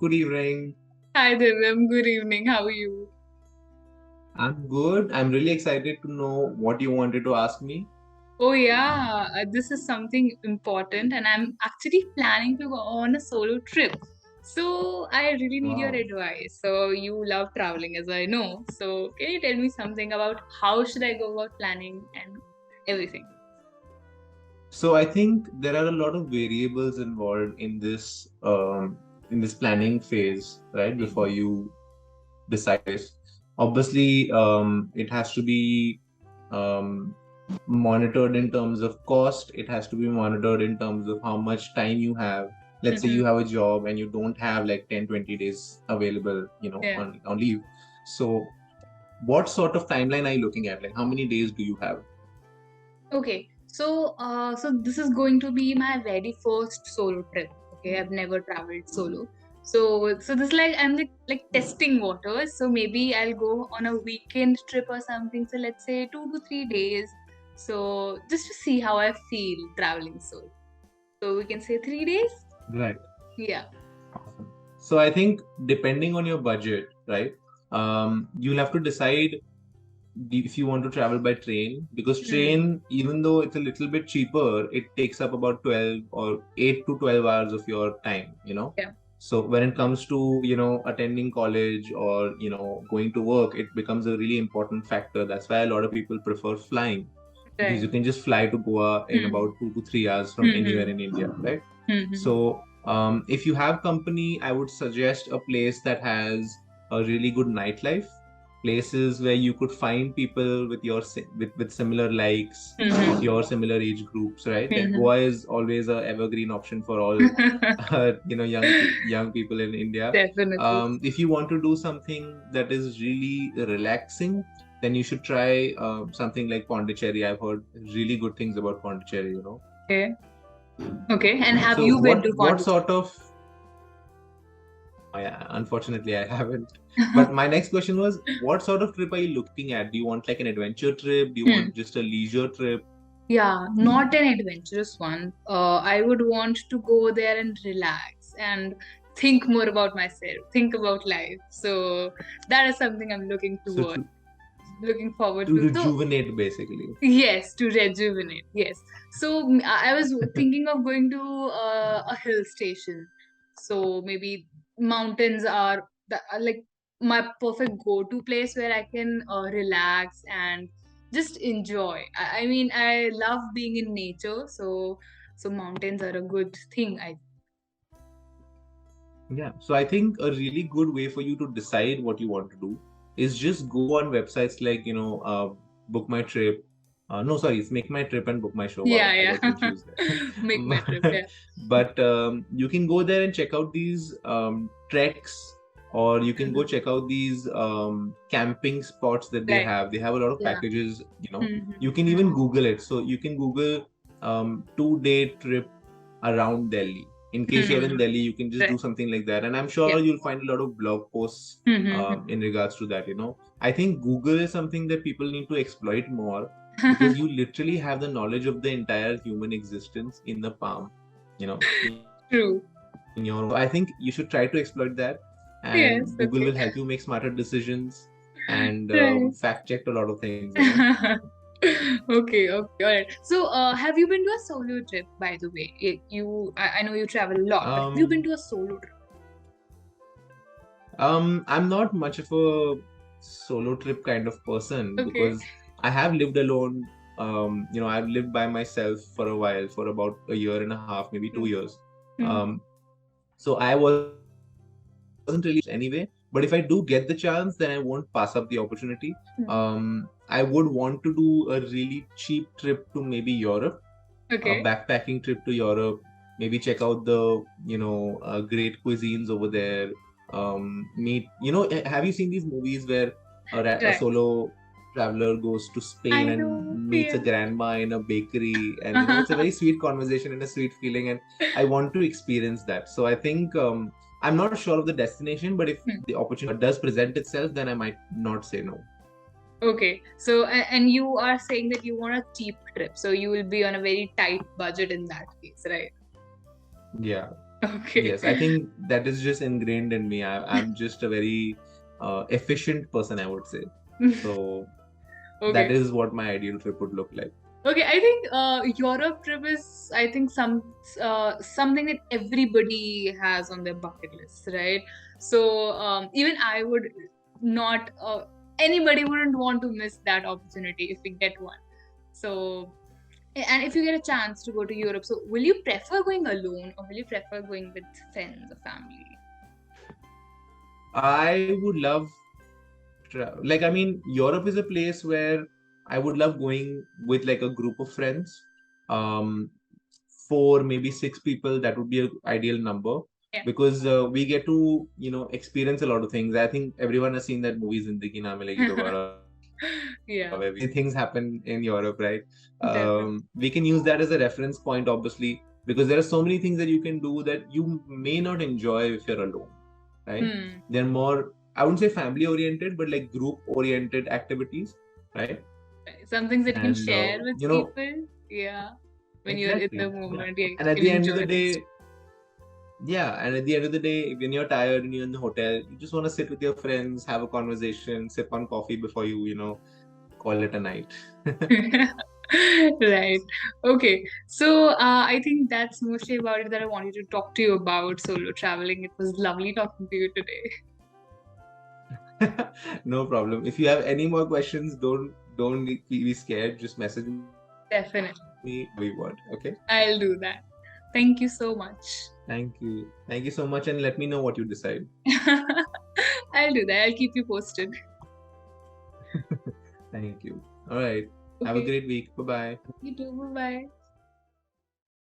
good evening. Hi Divyam, good evening. How are you? I'm good. I'm really excited to know what you wanted to ask me. Oh yeah, this is something important, and I'm actually planning to go on a solo trip. So I really need your Wow. advice. So you love traveling, as I know. So can you tell me something about how should I go about planning and everything? So I think there are a lot of variables involved in this planning phase, right? Before you decide this. Obviously, it has to be um, monitored in terms of cost. It has to be monitored in terms of how much time you have. Let's say Mm-hmm. you have a job and you don't have like 10, 20 days available, Yeah. on leave. So what sort of timeline are you looking at? Like how many days do you have? Okay. So this is going to be my very first solo trip. Okay, I've never traveled solo. So this is like I'm like testing waters. So maybe I'll go on a weekend trip or something. So let's say 2 to 3 days. So just to see how I feel traveling solo. So we can say 3 days. Right. Yeah. Awesome. So I think depending on your budget, right, you'll have to decide if you want to travel by train, because Hmm. train, even though it's a little bit cheaper, it takes up about 12 or 8 to 12 hours of your time. Yeah. So when it comes to attending college or going to work, it becomes a really important factor. That's why a lot of people prefer flying, because Right. you can just fly to Goa in Hmm. about 2 to 3 hours from anywhere Hmm. in India, right? Hmm. So if you have company, I would suggest a place that has a really good nightlife, places where you could find people with with similar likes, with Hmm. your similar age groups, right? Like Hmm. Goa is always a evergreen option for all young people in India. Definitely. If you want to do something that is really relaxing, then you should try something like Pondicherry. I've heard really good things about Pondicherry. Okay. Okay. And have So you been to what Pondicherry? sort of unfortunately, I haven't. But my next question was, what sort of trip are you looking at? Do you want like an adventure trip? Do you Hmm. want just a leisure trip? Yeah, not an adventurous one. I would want to go there and relax and think more about myself, think about life. So that is something I'm looking So toward, looking forward to to. So rejuvenate, basically. yes, to rejuvenate. Yes. So I was thinking of going to a hill station. So maybe mountains are like my perfect go-to place where I can relax and just enjoy. I mean, I love being in nature. So mountains are a good thing. I Yeah. So I think a really good way for you to decide what you want to do is just go on websites like, Book My Trip. No, sorry, it's Make My Trip and Book My Show. Wow, Yeah, I yeah. got confused Make my trip. there. Yeah. But you can go there and check out these treks, or you can go Mhm. check out these camping spots that they Right. have. They have a lot of Yeah. packages. You can Mm-hmm. even Google it. So you can Google 2-day trip around Delhi. In case you're in Mm-hmm. Delhi, you can just do Right. something like that. And I'm Yeah. sure you'll find a lot of blog posts Mm-hmm. in regards to that. I think Google is something that people need to exploit more, because you literally have the knowledge of the entire human existence in the palm, in True. your own. So I think you should try to exploit that, Yes. and Google Okay. will help you make smarter decisions and Right. fact check a lot of things. Okay, okay, all right. So, have you been to a solo trip, by the way? I know you travel a lot, but have you been Um, to a solo trip? I'm not much of a solo trip kind of person, Okay. because I have lived alone. I've lived by myself for a while, for about a year and a half, maybe 2 years. Mm-hmm. Um, so I wasn't really anyway. But if I do get the chance, then I won't pass up the opportunity. I would want to do a really cheap trip to maybe Europe, a Okay. backpacking trip to Europe, maybe check out the great cuisines over there. Have you seen these movies where a Right. solo traveler goes to Spain I and know. meets a Yeah. grandma in a bakery, and it's a very sweet conversation and a sweet feeling, and I want to experience that. So I think I'm not sure of the destination, but if Hmm. the opportunity does present itself, then I might not say no. Okay. So, and you are saying that you want a cheap trip, so you will be on a very tight budget in that case, right? Yeah. Okay. Yes, I think that is just ingrained in me. I'm just a very efficient person, I would say. So that Okay. is what my ideal trip would look like. Okay, I think Europe trip is, I think, something that everybody has on their bucket list, right? So even I would not, anybody wouldn't want to miss that opportunity if we get one. So, and if you get a chance to go to Europe, so will you prefer going alone or will you prefer going with friends or family? I would love like, I mean, Europe is a place where I would love going with like a group of friends. Um, 4, maybe 6 people, that would be an ideal number, Yeah. because we get to, experience a lot of things. I think everyone has seen that movie Zindagi Na Milegi Dobara, Yeah, where things happen in Europe, right? definitely. We can use that as a reference point, obviously, because there are so many things that you can do that you may not enjoy if you're alone, right? Hmm. They're more, I wouldn't say family oriented, but like group oriented activities, right? Some things that you can And share with people. Yeah. When you're in exactly, the yeah. moment, yeah, you And at can the end of enjoy the those. day, yeah, and at the end of the day, when you're tired and you're in the hotel, you just want to sit with your friends, have a conversation, sip on coffee before you, call it a night. Right. Okay. So I think that's mostly about it that I wanted to talk to you about solo traveling. It was lovely talking to you today. No problem. If you have any more questions, don't be scared. Just message Definitely. me whenever you want. Okay. I'll do that. Thank you so much. Thank you. Thank you so much, and let me know what you decide. I'll do that. I'll keep you posted. Thank you. All right. Have a Okay. great week. Bye bye. You too. Bye bye.